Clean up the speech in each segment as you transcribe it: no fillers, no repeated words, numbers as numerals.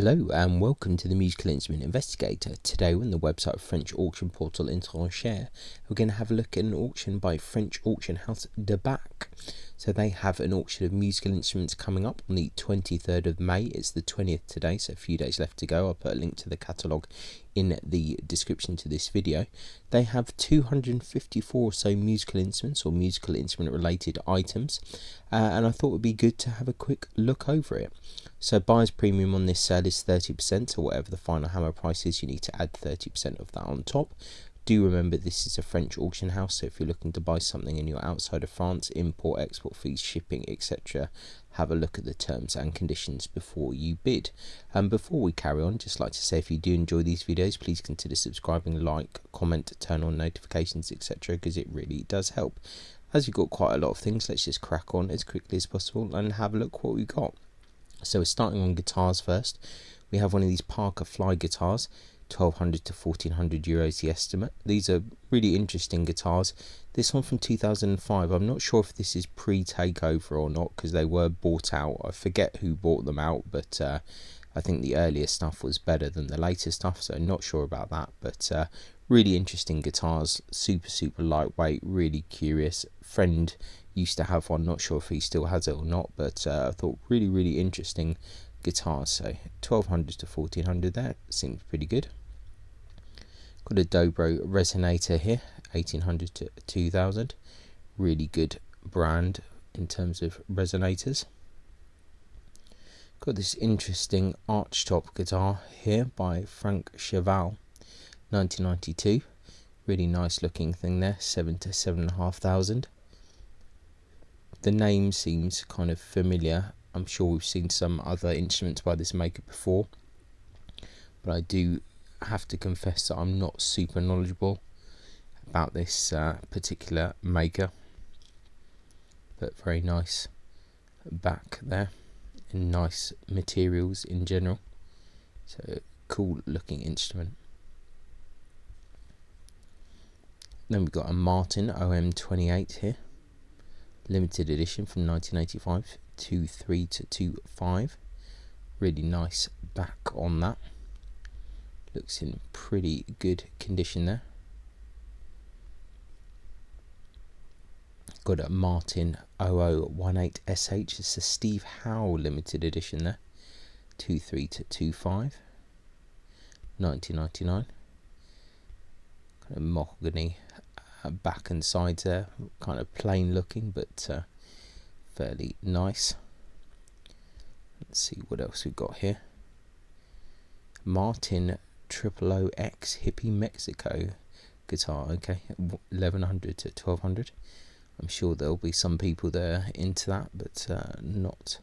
Hello and welcome to the Musical Instrument Investigator. Today we're on the website of French auction portal Intershare. We're going to have a look at an auction by French auction house Baecque. So they have an auction of musical instruments coming up on the 23rd of May. It's the 20th today, so a few days left to go. I'll put a link to the catalogue in the description to this video. They have 254 or so musical instruments or musical instrument related items, and I thought it would be good to have a quick look over it. So buyer's premium on this sale is 30%, or whatever the final hammer price is, you need to add 30% of that on top. Do remember this is a French auction house, so if you're looking to buy something and you're outside of France, import, export fees, shipping, etc., have a look at the terms and conditions before you bid. And before we carry on, just like to say, if you do enjoy these videos, please consider subscribing, like, comment, turn on notifications, etc., because it really does help. As you've got quite a lot of things, let's just crack on as quickly as possible and have a look what we've got. So we're starting on guitars first. We have one of these Parker Fly guitars, 1200 to 1400 euros the estimate. These are really interesting guitars. This one from 2005. I'm not sure if this is pre-takeover or not, because they were bought out. I forget who bought them out, but I think the earlier stuff was better than the later stuff, so not sure about that. But really interesting guitars, super lightweight, really curious. Friend used to have one, not sure if he still has it or not, but I thought really interesting guitars. So 1200 to 1400 there, seems pretty good. Got a Dobro resonator here, 1800 to 2000, really good brand in terms of resonators. Got this interesting archtop guitar here by Frank Cheval, 1992, really nice looking thing there, 7 to 7,500. The name seems kind of familiar. I'm sure we've seen some other instruments by this maker before, but I do have to confess that I'm not super knowledgeable about this particular maker. But very nice back there, and nice materials in general. So cool looking instrument. Then we've got a Martin OM28 here, limited edition from 1985. 2.3 to 2.5, really nice back on that, looks in pretty good condition there. Got a Martin 0018SH, it's a Steve Howe limited edition there, 2.3 to 2.5, 1999, kind of mahogany back and sides there, kind of plain looking, but fairly nice. Let's see what else we've got here. Martin 000X Hippie Mexico guitar, okay, 1100 to 1200. I'm sure there'll be some people there into that, but not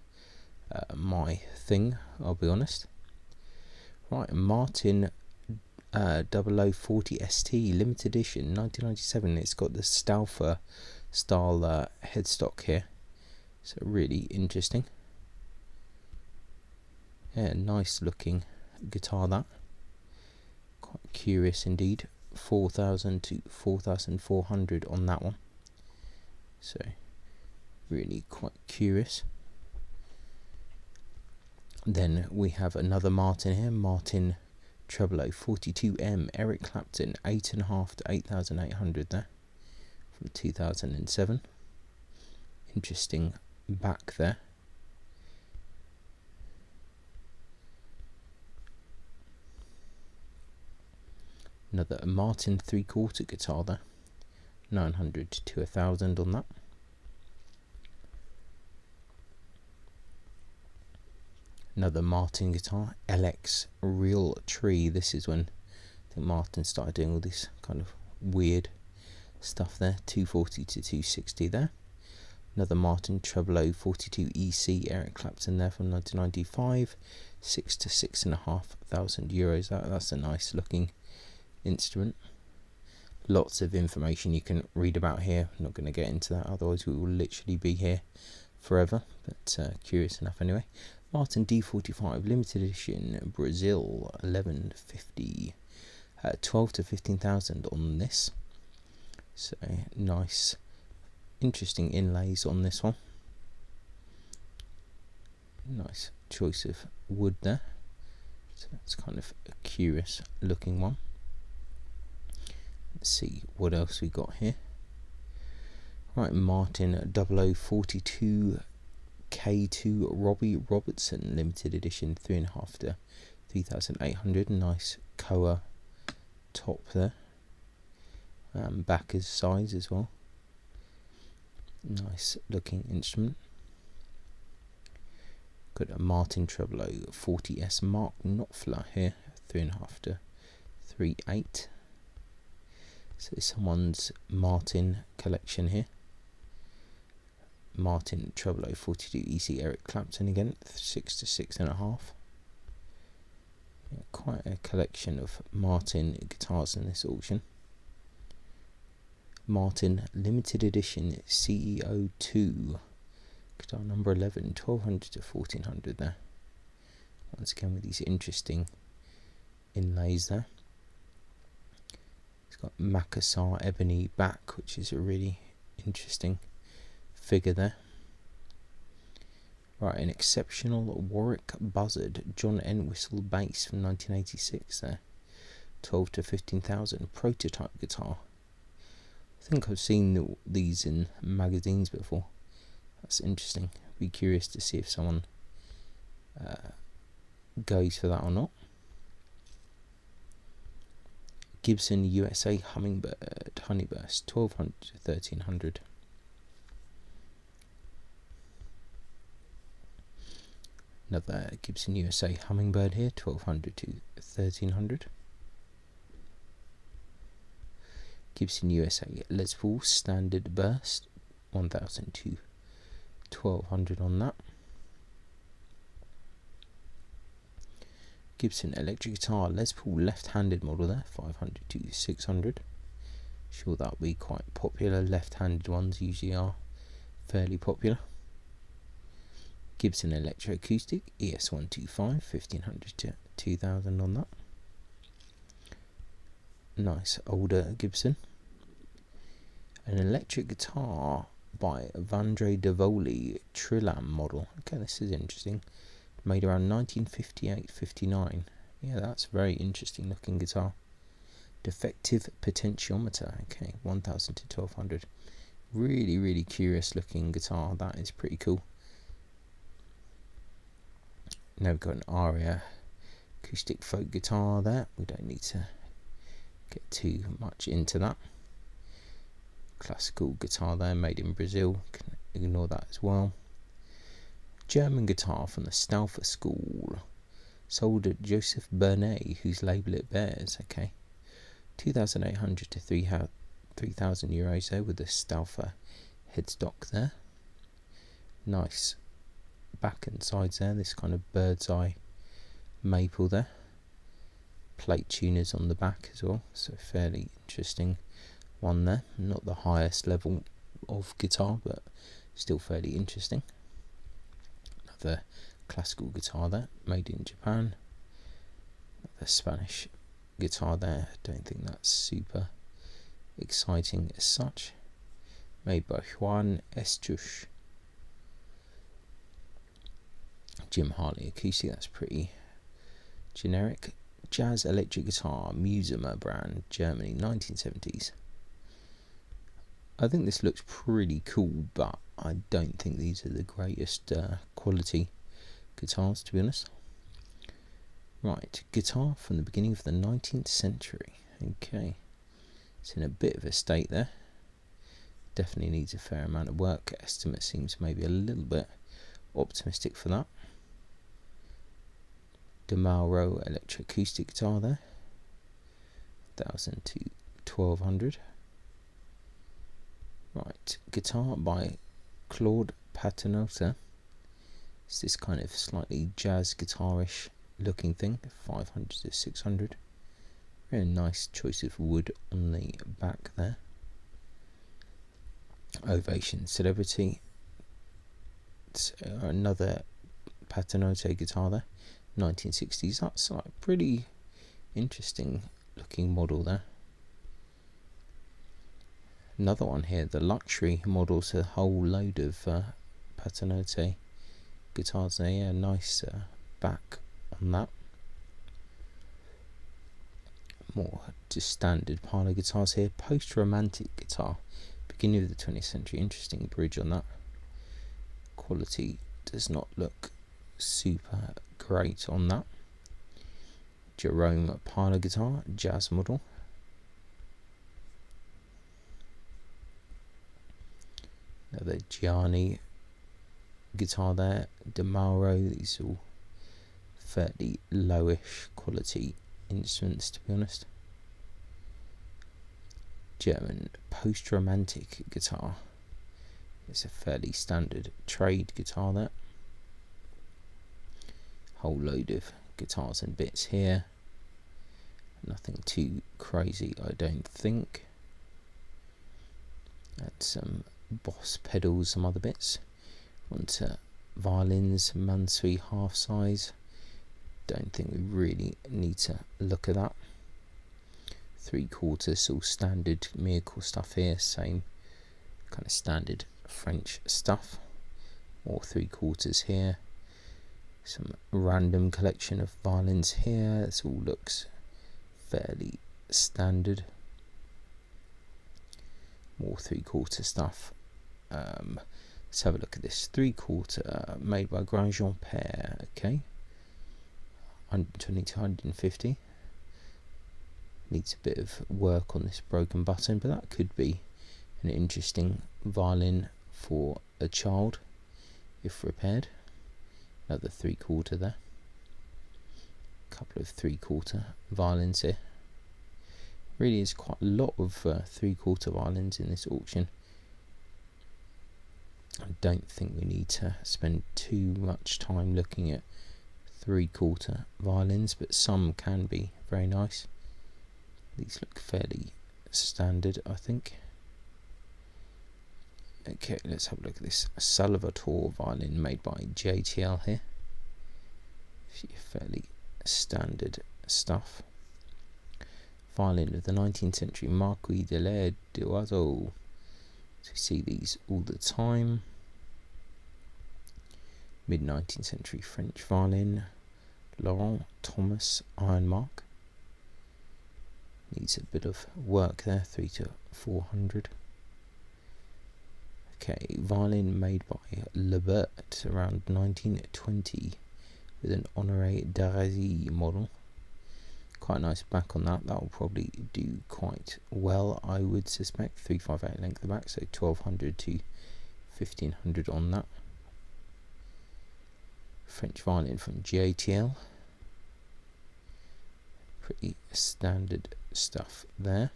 my thing, I'll be honest. Right, Martin 0040 ST limited edition 1997. It's got the Stauffer style headstock here. So really interesting. Yeah, nice looking guitar that. Quite curious indeed. 4,000 to 4,400 on that one. So really quite curious. Then we have another Martin here, Martin 0042M Eric Clapton, 8.5 to 8,800 there, from 2007. Interesting back there. Another Martin 3/4 guitar there, 900 to 1,000 on that. Another Martin guitar, LX Real Tree. This is when I think Martin started doing all this kind of weird stuff there, 240 to 260 there. Another Martin 0042 EC Eric Clapton there from 1995, 6 to 6,500 euros. That's a nice looking instrument. Lots of information you can read about here. I'm not going to get into that, otherwise we will literally be here forever. But curious enough anyway. Martin D45 limited edition Brazil, 1150, 12 to 15,000 on this. So nice. Interesting inlays on this one. Nice choice of wood there. So that's kind of a curious looking one. Let's see what else we got here. Right, Martin 0042 K2 Robbie Robertson limited edition 3.5 to 3,800. Nice Koa top there. Baecque size as well. Nice looking instrument. Got a Martin 0040S Mark Knopfler here, 3.5 to 3.8. So someone's Martin collection here. Martin 0042 EC Eric Clapton again, 6 to 6.5. Yeah, quite a collection of Martin guitars in this auction. Martin limited edition CEO 2 guitar number 11, 1200 to 1400 there. Once again with these interesting inlays there. It's got Makassar ebony back, which is a really interesting figure there. Right, an exceptional Warwick Buzzard John Entwistle bass from 1986 there. 12 to 15,000, prototype guitar. I think I've seen these in magazines before. That's interesting. Be curious to see if someone goes for that or not. Gibson USA Hummingbird Honeyburst 1200 to 1300. Another Gibson USA Hummingbird here, 1200 to 1300. Gibson USA Les Paul Standard Burst 1000 to 1200 on that. Gibson electric guitar Les Paul left-handed model there, 500 to 600. Sure that'll be quite popular. Left-handed ones usually are fairly popular. Gibson electroacoustic ES125 1500 to 2000 on that. Nice older Gibson. An electric guitar by Vandre Devoli Trillam model. Okay, this is interesting. Made around 1958-59. Yeah, that's very interesting looking guitar. Defective potentiometer. Okay, 1000 to 1200. Really, really curious looking guitar. That is pretty cool. Now we've got an Aria acoustic folk guitar there. We don't need to get too much into that. Classical guitar there, made in Brazil. Can ignore that as well. German guitar from the Stauffer School, sold at Joseph Bernet, whose label it bears. Okay, 2,800 to 3,000 euros there with the Stauffer headstock there. Nice back and sides there. This kind of bird's eye maple there. Plate tuners on the back as well, so fairly interesting one there. Not the highest level of guitar, but still fairly interesting. Another classical guitar there, made in Japan. Another Spanish guitar there. Don't think that's super exciting as such. Made by Juan Estuche. Jim Harley acoustic, that's pretty generic. Jazz electric guitar, Musimer brand, Germany, 1970s. I think this looks pretty cool, but I don't think these are the greatest quality guitars, to be honest. Right, guitar from the beginning of the 19th century. Okay, it's in a bit of a state there. Definitely needs a fair amount of work. Estimate seems maybe a little bit optimistic for that. DeMauro electroacoustic guitar there, 1,000 to 1,200. Right, guitar by Claude Paternotte. It's this kind of slightly jazz guitarish looking thing, 500 to 600. Very nice choice of wood on the back there. Ovation Celebrity. It's another Paternotte guitar there, 1960s. That's like pretty interesting looking model there. Another one here, the luxury models, a whole load of Paternotte guitars there. Yeah, nice back on that. More just standard parlour guitars here. Post-romantic guitar, beginning of the 20th century. Interesting bridge on that. Quality does not look super great on that. Jerome parlour guitar, jazz model. Another Gianni guitar there. De Mauro. These are all fairly lowish quality instruments, to be honest. German post-romantic guitar. It's a fairly standard trade guitar there. Whole load of guitars and bits here. Nothing too crazy, I don't think. And some Boss pedals, some other bits. Onto violins, Mansui half size. Don't think we really need to look at that. 3/4, all standard miracle stuff here. Same kind of standard French stuff. More 3/4 here. Some random collection of violins here. This all looks fairly standard. More 3/4 stuff. Let's have a look at this 3/4 made by Grandjean Père. Okay, 120 to 150. Needs a bit of work on this broken button, but that could be an interesting violin for a child if repaired. Another 3/4 there. Couple of 3/4 violins here. Really is quite a lot of 3/4 violins in this auction. I don't think we need to spend too much time looking at 3/4 violins, but some can be very nice. These look fairly standard, I think. Okay, let's have a look at this Salvatore violin made by JTL here. Fairly standard stuff. Violin of the 19th century, Marquis de l'Air d'Oiseau. So you see these all the time. Mid-19th century French violin, Laurent Thomas Ironmark. Needs a bit of work there, 300 to 400. Okay, violin made by Lebert around 1920 with an Honoré d'Arazi model. Quite a nice back on that. That will probably do quite well, I would suspect. 358 length of back, so 1200 to 1500 on that. French violin from JTL. Pretty standard stuff there.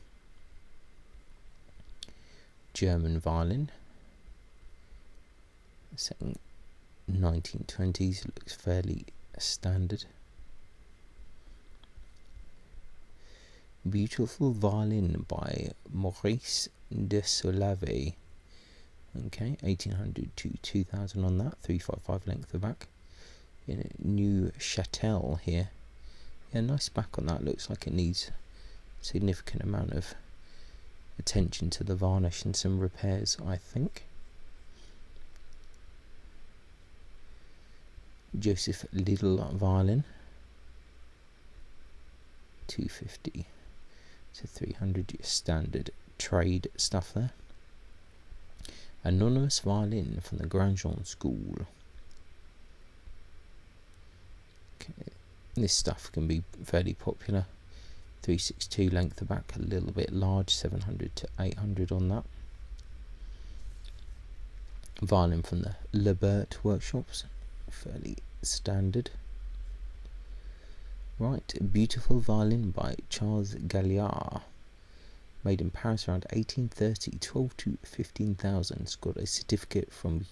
German violin. Second 1920s, looks fairly standard. Beautiful violin by Maurice de Solave. Okay, 1800 to 2000 on that. 355 length of back. In a new Châtel here. Yeah, nice back on that. Looks like it needs a significant amount of attention to the varnish and some repairs, I think. Joseph Little violin. 250 to 300, standard trade stuff there. Anonymous violin from the Grandjean school. Okay. This stuff can be fairly popular. 362 length of back, a little bit large, 700 to 800 on that. Violin from the Lebert workshops, fairly standard. Right, beautiful violin by Charles Galliard, made in Paris around 1830, 12 to 15,000. It's got a certificate from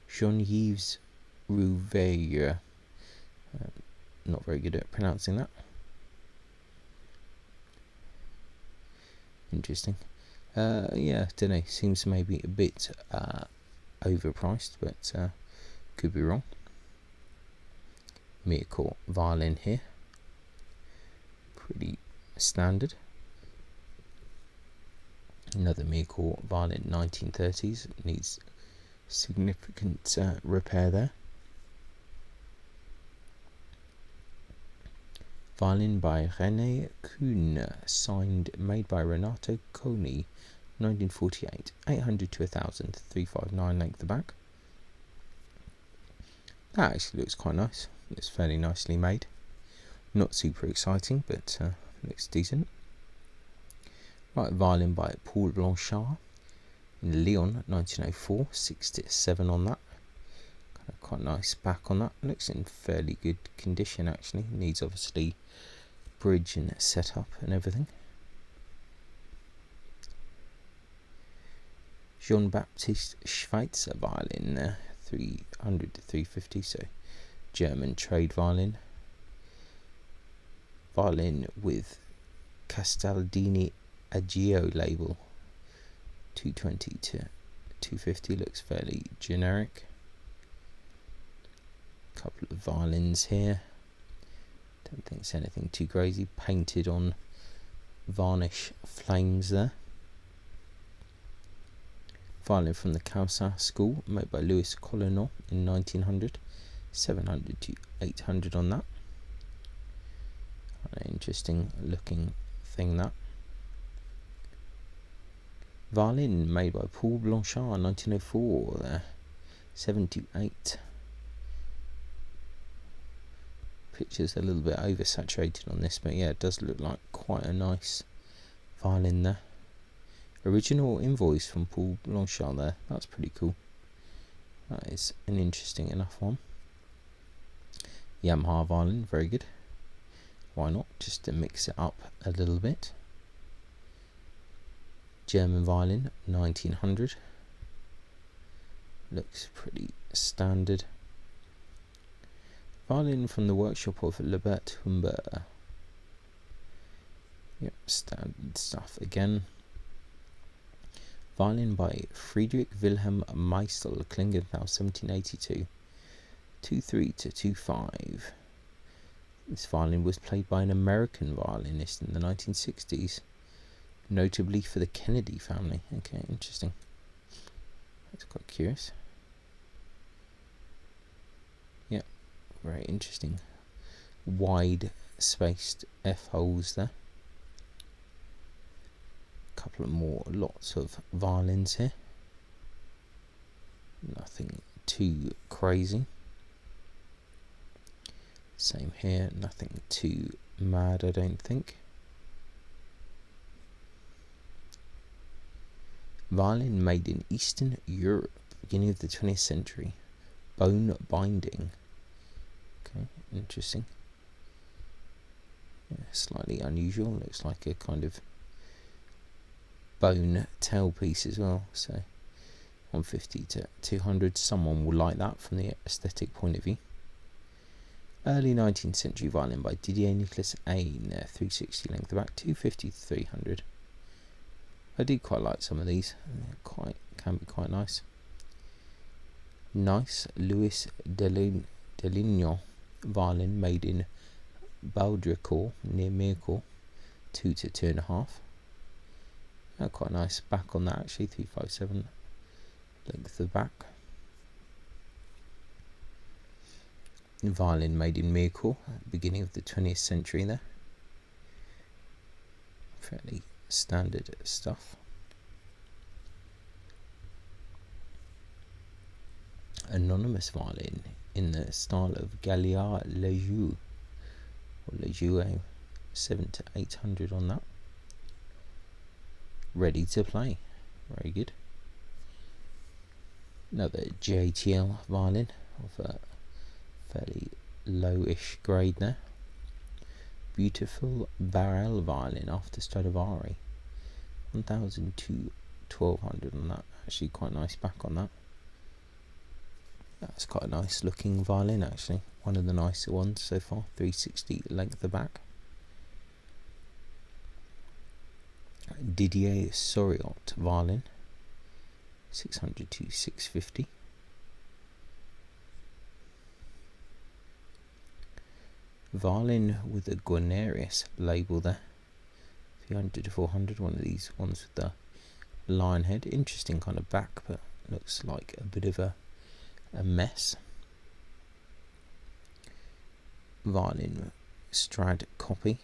Jean-Yves Rouveille. Not very good at pronouncing that. Interesting. Yeah, don't know. Seems maybe a bit overpriced, but could be wrong. Mircore violin here. Pretty standard. Another Mircore violin, 1930s. Needs significant repair there. Violin by René Kuhn, made by Renato Coni, 1948, 800 to 1000, 359 length the back. That actually looks quite nice. It's fairly nicely made. Not super exciting, but looks decent. Right, violin by Paul Blanchard in Lyon, 1904, 6-7 on that. Quite nice back on that. Looks in fairly good condition actually. Needs obviously bridge and setup and everything. Jean-Baptiste Schweitzer violin, 300 to 350, so German trade violin. Violin with Castaldini Agio label, 220 to 250, looks fairly generic. Couple of violins here. Don't think it's anything too crazy. Painted on varnish flames there. Violin from the Caussin school, made by Louis Colonel in 1900, 700 to 800 on that. An interesting looking thing that. Violin made by Paul Blanchard, 1904 there, 7 to 8. Picture's a little bit oversaturated on this, but yeah, it does look like quite a nice violin there. Original invoice from Paul Blanchard there. That's pretty cool. That is an interesting enough one. Yamaha violin, very good. Why not? Just to mix it up a little bit. German violin, 1900. Looks pretty standard. Violin from the workshop of Lebert Humbert. Yep, standard stuff again. Violin by Friedrich Wilhelm Meisel, Klingenthal, 1782, 2-3 to 2-5. This violin was played by an American violinist in the 1960s, notably for the Kennedy family. Okay, interesting. That's quite curious. Yeah, very interesting. Wide spaced F holes there. Couple of more, lots of violins here. Nothing too crazy. Same here, nothing too mad, I don't think. Violin made in Eastern Europe, beginning of the 20th century. Bone binding. Okay, interesting. Yeah, slightly unusual. Looks like a kind of bone tailpiece as well. So 150 to 200. Someone will like that from the aesthetic point of view. Early 19th century violin by Didier Nicolas Aine, 360 length about 250 to 300. I do quite like some of these. Can be quite nice. Nice Louis Delignon violin made in Baudricourt near Mirecourt, 2 to 2.5. Quite nice back on that actually, 357 length of back. Violin made in Mirecourt, beginning of the 20th century there. Fairly standard stuff. Anonymous violin in the style of Galliard-Lejoux, or Lejoux, 7 to 800 on that. Ready to play, very good. Another JTL violin of a fairly lowish grade there. Beautiful barrel violin after Stradivari, 1000 to 1200 on that. Actually quite nice back on that. That's quite a nice looking violin actually, one of the nicer ones so far. 360 length of back. Didier Soriot violin, 600 to 650. Violin with a Guarnerius label there, 300 to 400. One of these ones with the lion head. Interesting kind of back, but looks like a bit of a mess. Violin Strad copy,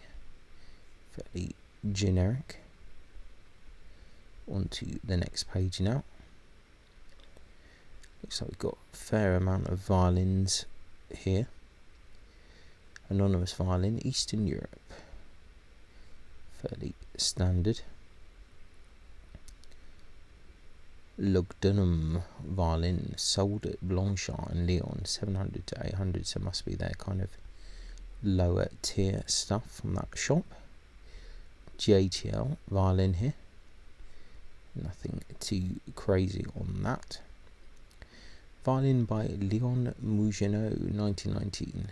fairly generic. On to the next page now. Looks like we've got a fair amount of violins here. Anonymous violin, Eastern Europe, fairly standard. Lugdunum violin, sold at Blanchard in Lyon, 700 to 800, so must be their kind of lower tier stuff from that shop. JTL violin here, nothing too crazy on that. Violin by Leon Mougenot, 1919,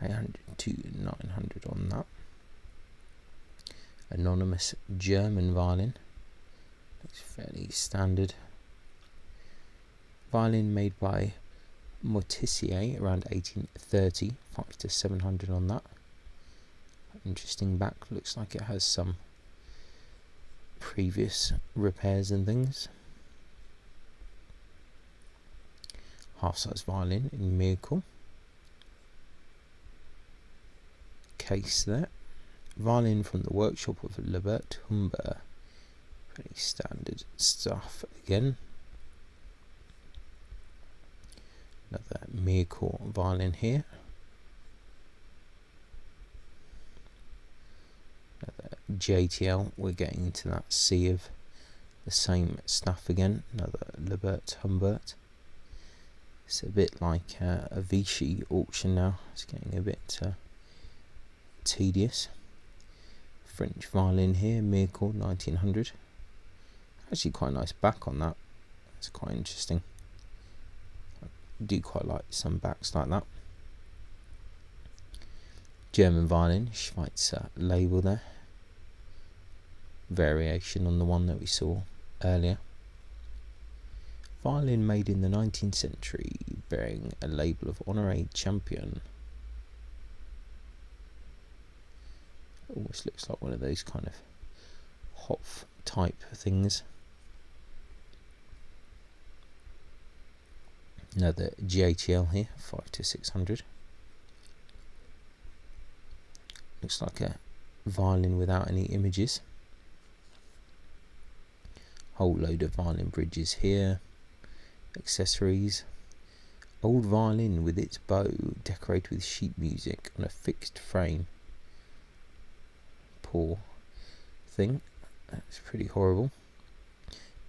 800 to 900 on that. Anonymous German violin, looks fairly standard. Violin made by Mortissier around 1830, 5 to 700 on that. Interesting back, looks like it has some previous repairs and things. Half-size violin in Miracle. Case there. Violin from the workshop of Lebert Humber. Pretty standard stuff again. Another Miracle violin here. Another JTL. We're getting into that sea of the same stuff again. Another Lebert Humbert. It's a bit like a Vichy auction now. It's getting a bit tedious. French violin here, Miracle, 1900. Actually quite a nice back on that. It's quite interesting. I do quite like some backs like that. German violin, Schweitzer label there. Variation on the one that we saw earlier. Violin made in the 19th century, bearing a label of Honoré Champion. Almost looks like one of those kind of Hopf type things. Another JTL here, 5 to 600. Looks like a violin without any images. Whole load of violin bridges here. Accessories. Old violin with its bow decorated with sheet music on a fixed frame. Poor thing. That's pretty horrible.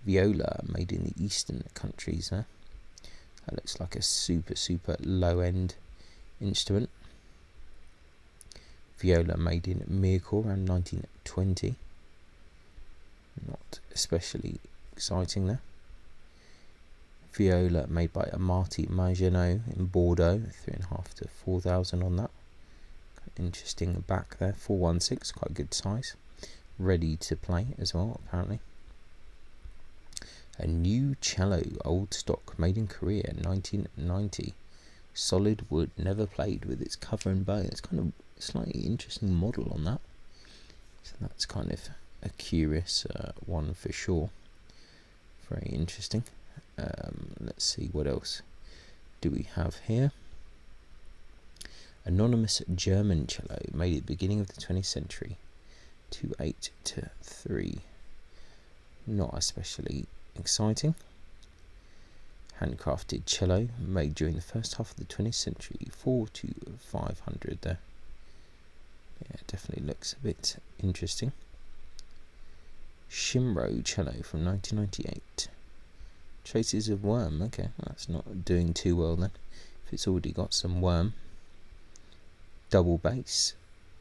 Viola made in the eastern countries there. That looks like a super low end instrument. Viola made in Miracle around 1920. Not especially exciting there. Viola made by Amati Maginot in Bordeaux, 3,500 to 4,000 on that. Interesting back there, 416, quite a good size. Ready to play as well, apparently. A new cello, old stock, made in Korea, 1990. Solid wood, never played, with its cover and bow. It's kind of a slightly interesting model on that. So that's kind of a curious one for sure. Very interesting. Let's see what else do we have here. Anonymous German cello, made at the beginning of the 20th century, 2.8 to 3. Not especially exciting. Handcrafted cello, made during the first half of the 20th century, 4 to 500 there. Yeah, it definitely looks a bit interesting. Shimro cello from 1998. Traces of worm, okay, that's not doing too well then, if it's already got some worm. Double bass,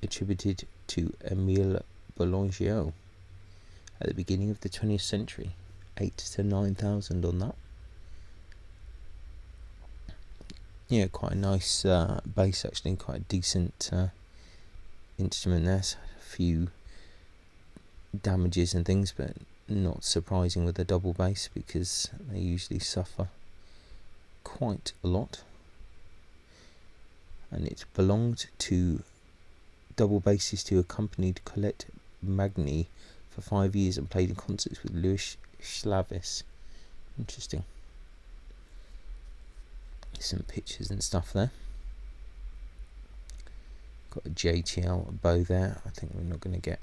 attributed to Émile Boulanger at the beginning of the 20th century, 8 to 9,000 on that. Yeah, quite a nice bass actually, quite a decent instrument there. A few damages and things, but not surprising with a double bass because they usually suffer quite a lot. And it belonged to double bassist who accompanied Colette Magny for 5 years and played in concerts with Louis Schlavis. Interesting. Some pictures and stuff there. Got a JTL bow there. I think we're not going to get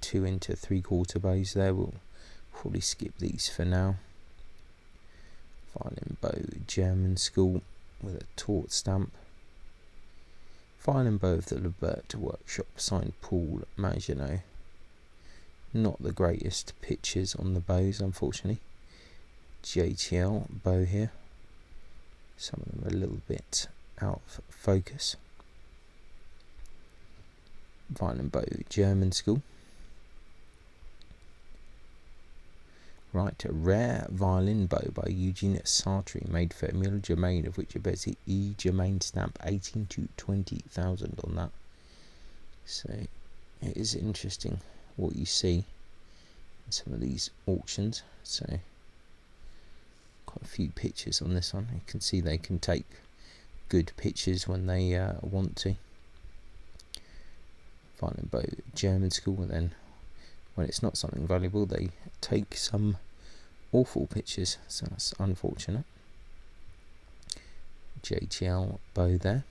2 into 3/4 bows there. We'll probably skip these for now. Violin bow, German school with a taut stamp. Violin bow of the Lebert workshop, signed Paul Maginot. Not the greatest pictures on the bows, unfortunately. JTL bow here. Some of them are a little bit out of focus. Violin bow, German school. Right, a rare violin bow by Eugene Sartre, made for Emile Germain, of which it bears the E. Germain stamp, 18 to 20,000 on that. So it is interesting what you see in some of these auctions. So quite a few pictures on this one. You can see they can take good pictures when they want to. Violin bow, German school, and then when it's not something valuable, they take some awful pictures, so that's unfortunate. JTL bow there.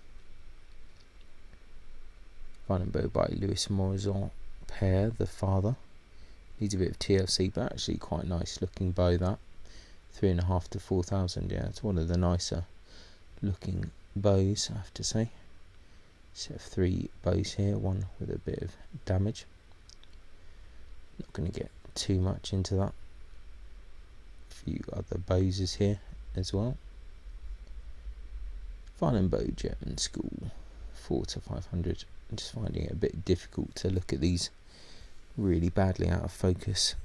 Violin bow by Louis Morizot Père, the father. Needs a bit of TLC, but actually quite nice looking bow, that. 3,500 to 4,000, yeah, it's one of the nicer looking bows, I have to say. Set of 3 bows here, one with a bit of damage. Not going to get too much into that. A few other bows is here as well. Violin bow, German school, 4 to 500. I'm just finding it a bit difficult to look at these really badly out of focus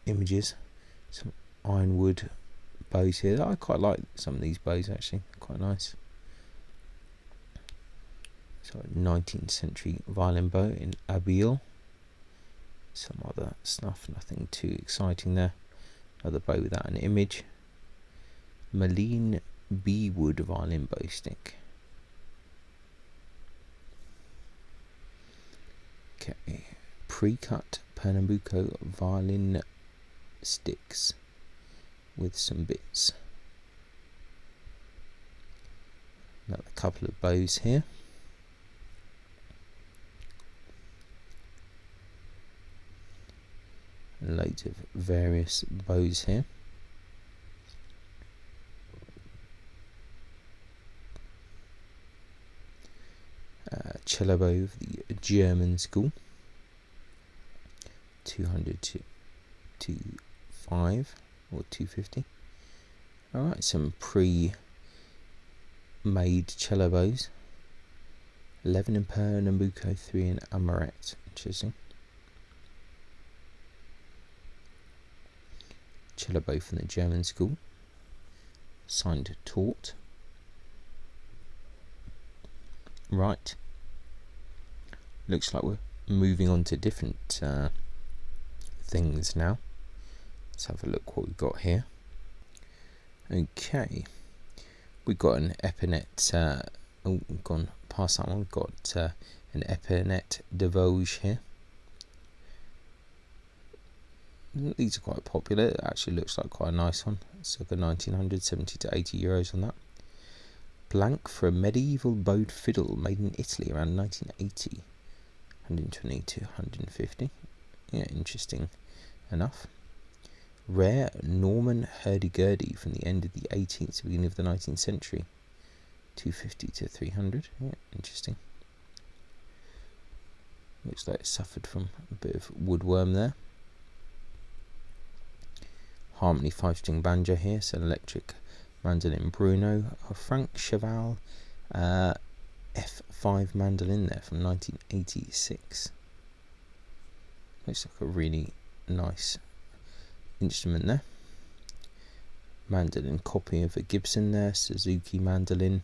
images. Some ironwood bows here. I quite like some of these bows actually, quite nice. So 19th century violin bow in Abbeville. Some other stuff, nothing too exciting there. Another bow without an image. Malene Beewood violin bow stick. Okay, pre-cut Pernambuco violin sticks with some bits. Another couple of bows here. Loads of various bows here. Cello bow of the German school, 200 to 2.5 or 250. Alright, some pre-made cello bows. 11 in Pernambuco, 3 in Amaret. Interesting. Cello bow from the German school, signed taut. Right, looks like we're moving on to different things now. Let's have a look what we've got here. Okay, we've got an Epinette, oh, we've gone past that one. We've got an Epinette de Vosges here. These are quite popular. It actually looks like quite a nice one. Circa 1900, 70 to 80 euros on that. Blank for a medieval bowed fiddle, made in Italy around 1980. 120 to 150. Yeah, interesting enough. Rare Norman hurdy-gurdy from the end of the 18th to beginning of the 19th century. 250 to 300. Yeah, interesting. Looks like it suffered from a bit of woodworm there. Harmony 5-string banjo here, so electric mandolin Bruno. Frank Cheval F5 mandolin there from 1986. Looks like a really nice instrument there. Mandolin copy of a Gibson there, Suzuki mandolin.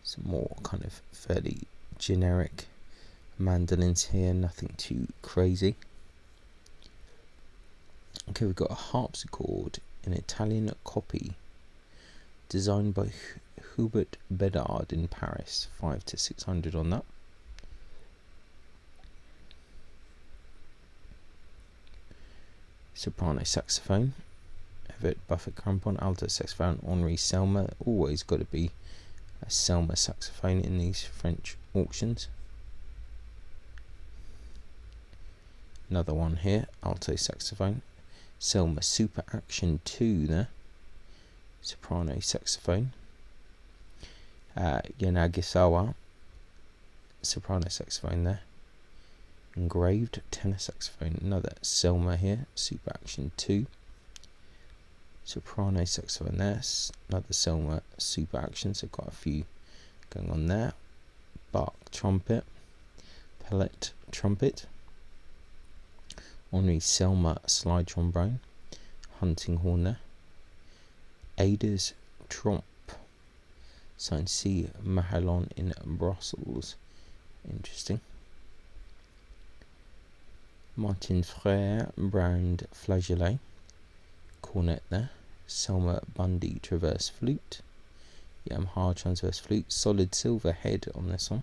Some more kind of fairly generic mandolins here, nothing too crazy. Okay, we've got a harpsichord, an Italian copy, designed by Hubert Bedard in Paris, 5 to 600 on that. Soprano saxophone, Everett Buffett Crampon, alto saxophone, Henri Selmer. Always got to be a Selma saxophone in these French auctions. Another one here, alto saxophone. Selma Super Action 2 there. Soprano saxophone. Yanagisawa soprano saxophone there. Engraved tenor saxophone. Another Selma here, Super Action 2. Soprano saxophone there. Another Selma Super Action, so quite a few going on there. Baecque trumpet. Pellet trumpet. Henri Selma slide trombone. Hunting horn there. Ada's trompe. Signed C. Mahalon in Brussels. Interesting. Martin Frere brand flageolet. Cornet there. Selma Bundy traverse flute. Yamaha transverse flute. Solid silver head on this one.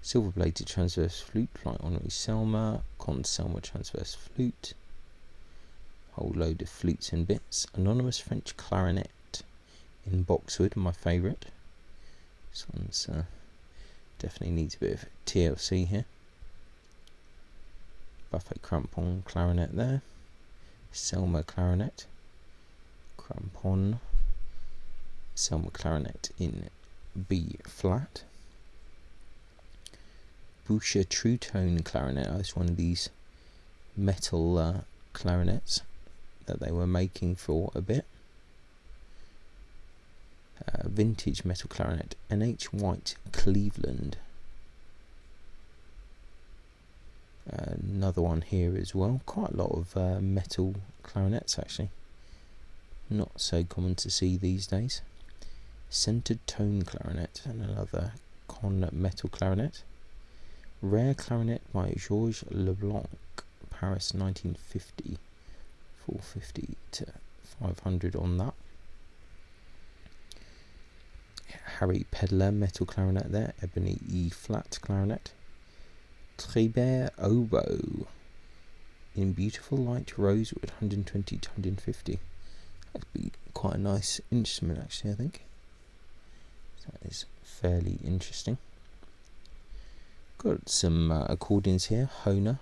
Silver bladed transverse flute by Henri Selma. Con Selma transverse flute. Whole load of flutes and bits. Anonymous French clarinet in boxwood, my favourite. This one's definitely needs a bit of TLC here. Buffet crampon clarinet there. Selma clarinet. Crampon. Selma clarinet in B flat. Boucher True Tone clarinet. It's one of these metal clarinets that they were making for a bit. Vintage metal clarinet. NH White Cleveland. Another one here as well. Quite a lot of metal clarinets actually. Not so common to see these days. Centered tone clarinet and another Con metal clarinet. Rare clarinet by Georges Leblanc, Paris 1950. 450 to 500 on that. Harry Pedler metal clarinet there. Ebony E flat clarinet. Tribert oboe in beautiful light rosewood, 120 to 150. That'd be quite a nice instrument actually, I think. That is fairly interesting. Got some accordions here. Hohner,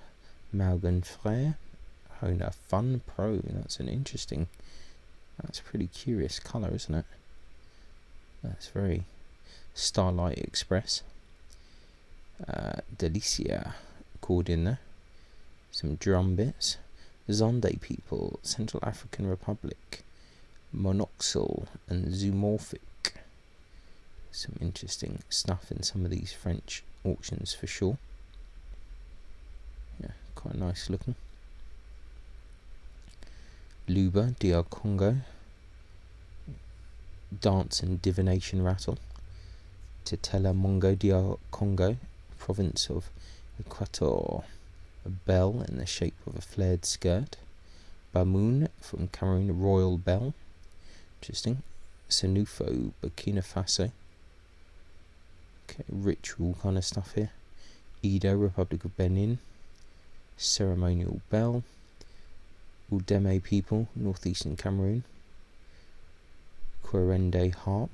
Malgan Frere, Hohner Fun Pro. That's a pretty curious colour, isn't it? That's very Starlight Express. Delicia accordion there. Some drum bits. Zonde people, Central African Republic, Monoxyl and Zoomorphic. Some interesting stuff in some of these French auctions for sure. Yeah, quite nice looking. Luba, DR Congo. Dance and divination rattle. Tetela Mongo, DR Congo, province of Equator. A bell in the shape of a flared skirt. Bamoun from Cameroon, royal bell. Interesting. Senufo, Burkina Faso. Okay, ritual kind of stuff here. Edo, Republic of Benin. Ceremonial bell. Udeme people, northeastern Cameroon. Querende harp.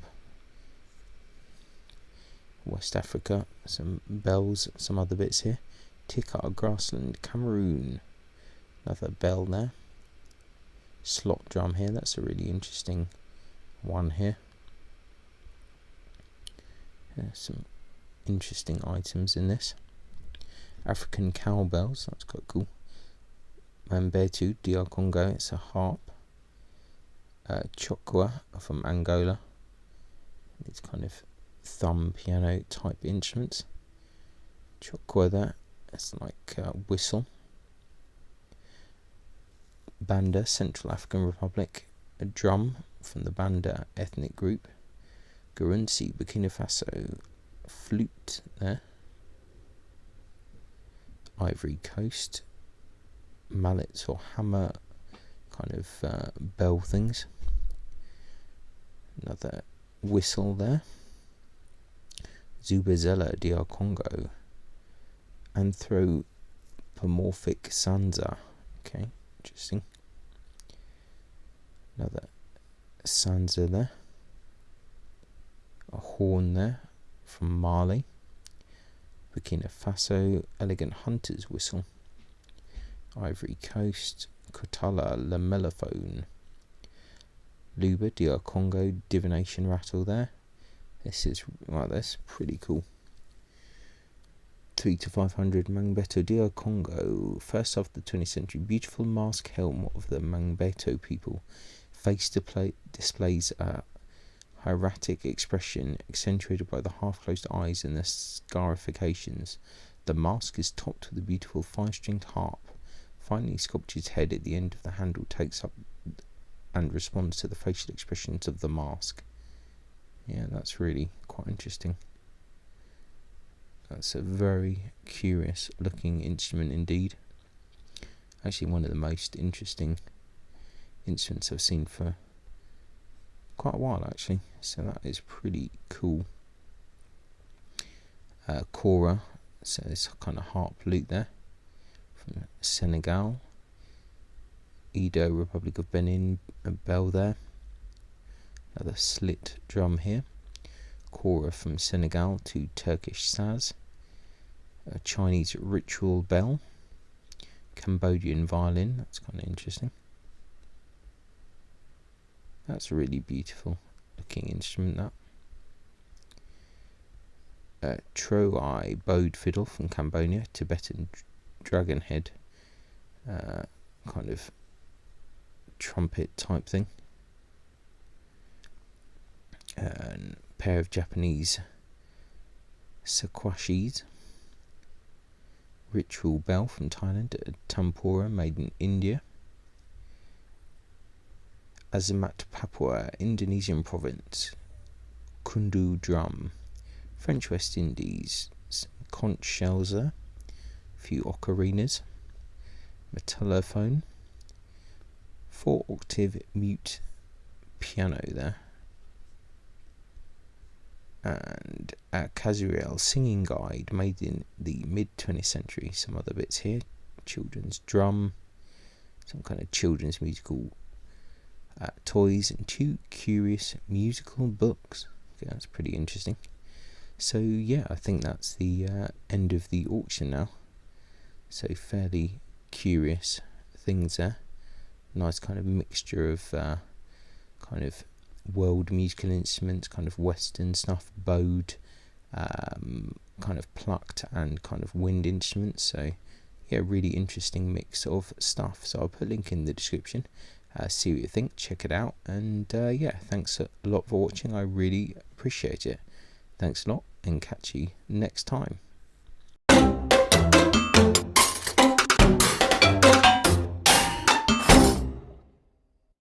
West Africa, some bells, some other bits here. Tikar grassland, Cameroon. Another bell there. Slot drum here, that's a really interesting one here. Some interesting items in this. African cowbells, that's quite cool. Mambetu, DR Congo, it's a harp. Chokwa from Angola. It's kind of thumb piano type instruments. Chokwa there, it's like a whistle. Banda, Central African Republic. A drum from the Banda ethnic group. Gurunsi, Burkina Faso. Flute there. Ivory Coast. Mallets or hammer kind of bell things. Another whistle there. Zubazela, DR Congo. Anthropomorphic Sansa. Okay, interesting. Another Sansa there. A horn there from Mali. Burkina Faso, elegant hunter's whistle. Ivory Coast, Kotala lamellophone. Luba, DR Congo, divination rattle there. This is, well, that's pretty cool. 3 to 500 Mangbetu DR Congo, first of the 20th century, beautiful mask helm of the Mangbetu people. Face displays a hieratic expression accentuated by the half-closed eyes and the scarifications. The mask is topped with a beautiful 5-stringed harp. Finely sculptured head at the end of the handle takes up and responds to the facial expressions of the mask. Yeah, that's really quite interesting. That's a very curious looking instrument indeed. Actually one of the most interesting instruments I've seen for quite a while actually, so that is pretty cool. Kora, so this kind of harp lute there from Senegal. Edo, Republic of Benin, a bell there. Another slit drum here. Kora from Senegal to Turkish saz. A Chinese ritual bell. Cambodian violin, that's kind of interesting. That's a really beautiful looking instrument, that. Troai bowed fiddle from Cambodia, Tibetan dragon head, kind of trumpet type thing. And a pair of Japanese sakwashis. Ritual bell from Thailand, a tampura made in India. Azamat Papua, Indonesian province, kundu drum. French West Indies, some conch shells there, a few ocarinas, metallophone, 4-octave mute piano there, and a Casuarial singing guide made in the mid-20th century. Some other bits here, children's drum, some kind of children's musical toys, and 2 curious musical books. Okay, that's pretty interesting. So yeah, I think that's the end of the auction now. So fairly curious things there. Nice kind of mixture of kind of world musical instruments, kind of western stuff, bowed, kind of plucked, and kind of wind instruments. So yeah, really interesting mix of stuff. So I'll put a link in the description. See what you think, check it out, and yeah, thanks a lot for watching. I really appreciate it. Thanks a lot, and catch you next time.